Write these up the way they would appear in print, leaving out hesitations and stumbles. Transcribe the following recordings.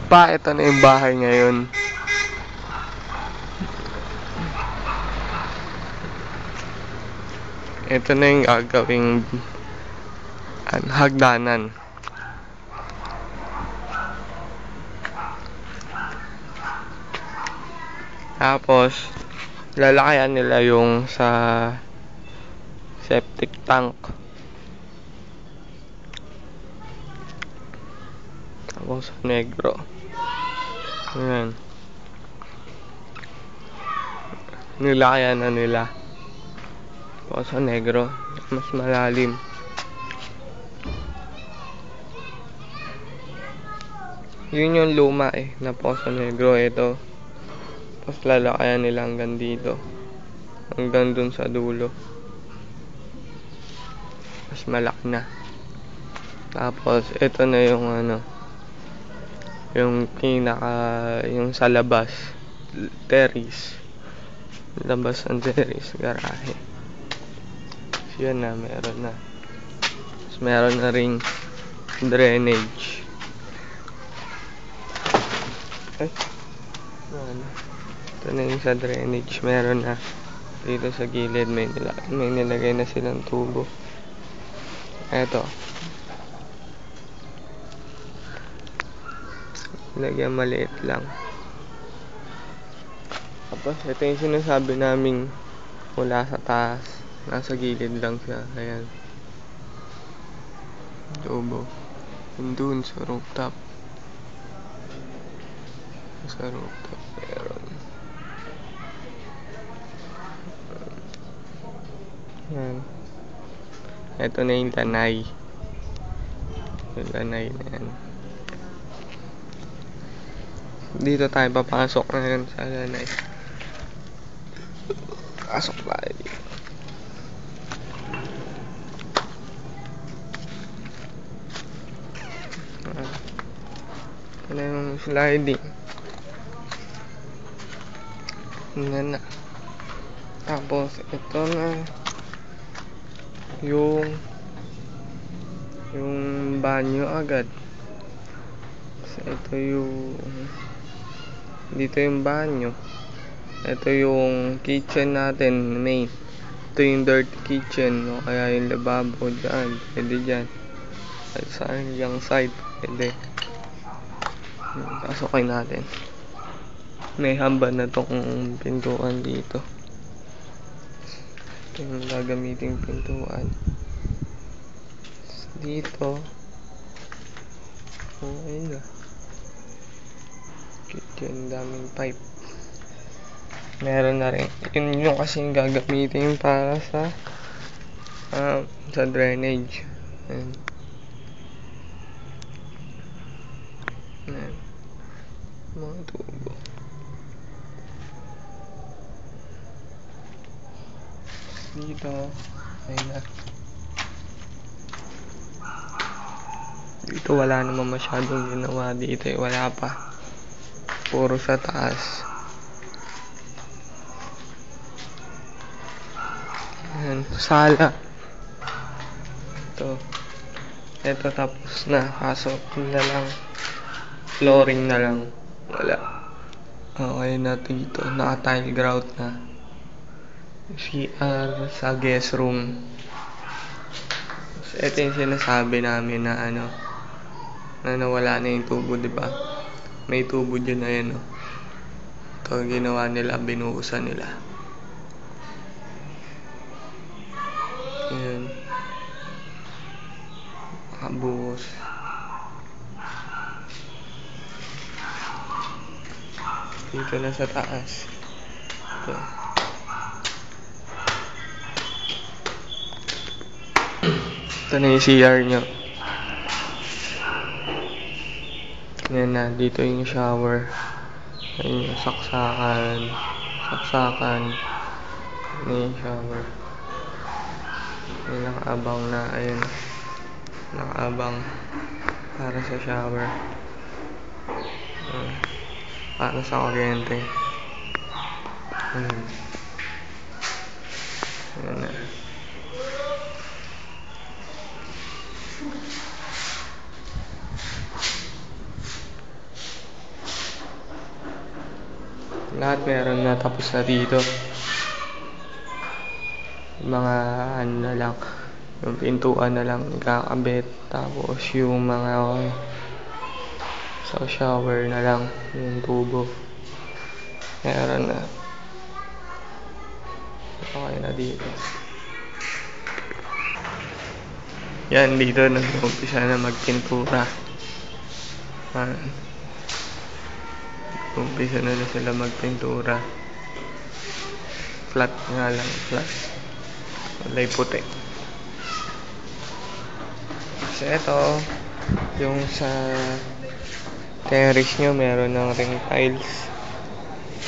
pa, ito na yung bahay ngayon. Ito na yung gagawing hagdanan. Tapos, lalakayan nila yung sa septic tank. Tapos, negro. Ayan. Nilakayan na nila. Poso Negro, mas malalim. Yun yung luma na Poso Negro. Ito, tapos lalakayan nila hanggang dito, hanggang dun sa dulo. Mas malaki na. Tapos ito na yung yung yung sa labas, terrace, labas ng terrace, garahe. Yan na, meron na. Tapos meron na ring drainage. Ay, ito na yung sa drainage. Meron na. Dito sa gilid may nilagay na silang tubo. Eto. Lagyan maliit lang. Tapos ito yung sinasabi naming mula sa taas. Nasa gilid lang siya. Ayan. Tubo. Doon sa rooftop. Sa rooftop meron. Ayan. Ito na yung lanay. Yung lanay na yan. Dito tayo papasok ngayon sa lanay. Pasok tayo dito. Ito na yung sliding. Yan na. Tapos ito na yung banyo agad. So, ito yung dito yung banyo. Ito yung kitchen natin, main. Ito yung dirty kitchen, o kaya yung lababo dyan. Pwede dyan. At sa yung side, pwede. Pasokin natin. May hamba na tong pintuan dito. Ito yung gagamiting pintuan. Dito. Okay na. Kitchen, daming pipe. Meron na rin. Yun yung kasing gagamitin para sa drainage. Ayan. Ayan. Mga tubo. Dito. Ayan na. Dito wala naman masyadong ginawa dito. Wala pa. Puro sa taas. Ayan. Sala. Ito tapos na. Kaso na lang. Flooring na lang. Wala. Okay na dito. Naka-tile grout na. CR sa guest room. So, ito yung sinasabi namin na na nawala na yung tubo, diba? May tubo dyan na yan, Ito ginawa nila, binuhusan nila. Ayan. Nakabuhos. Dito na sa taas. Ito. Ito na yung CR nyo. Yan na, dito yung shower. Ayun yung saksakan. Yan yung shower. Yan nakaabang na, ayun. Nakaabang para sa shower. Para sa kuryente. Yan na. Lahat meron na, tapos na dito. Mga ano na lang, yung pintuan na lang ikakabit, tapos yung mga sa shower na lang, yung tubo meron na. Okay na dito. Yan, dito nag-umpisa na magpintura. Umpisa na sila magpintura. Flat nga lang, flat. Walay puti. Kasi ito, yung sa terrace nyo meron ng ring tiles.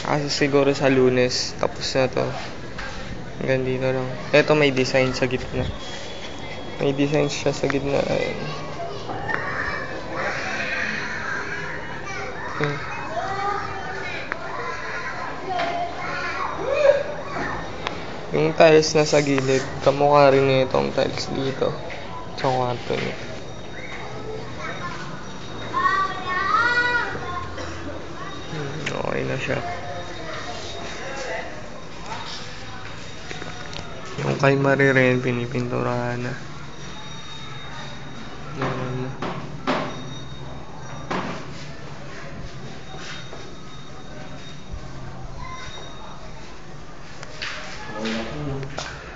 Kasi siguro sa Lunes tapos na to. Hanggang dito lang. Ito may design sa gitna. May design siya sa gitna. Ayan. Okay. Yung tiles na sa gilid, kamukha rin na itong tiles dito sa kwarto niya. Okay na siya. Yung kay Marie rin, pinipinturahan na. Meron na.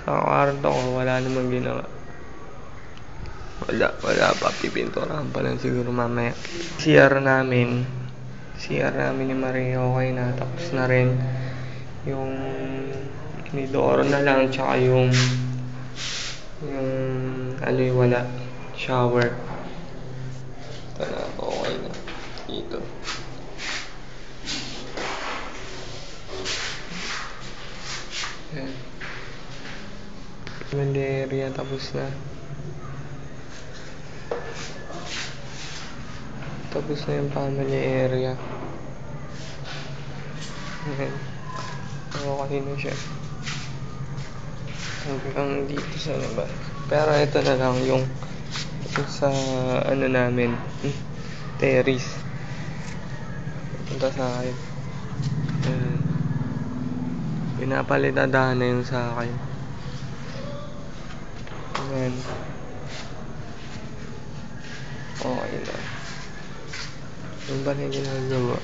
Sa kwarto ko, wala namang ginawa. Wala pa. Pipinturahan pa lang siguro mamaya. CR namin ni Marie, okay na. Tapos na rin yung inidoro na lang, tsaka yung ano yung wala, shower. Ito na, okay na dito. Ayan. Family area tapos na. Tapos na yung family area. Ayan. Okay na siya. Hanggang dito sa labas. Pero ito na lang yung sa ano namin, terrace. Punta sa akin. Ayan. Pinapalitadahan na yung sa akin. Ayan. Okay na. Yung ba na ginagawa?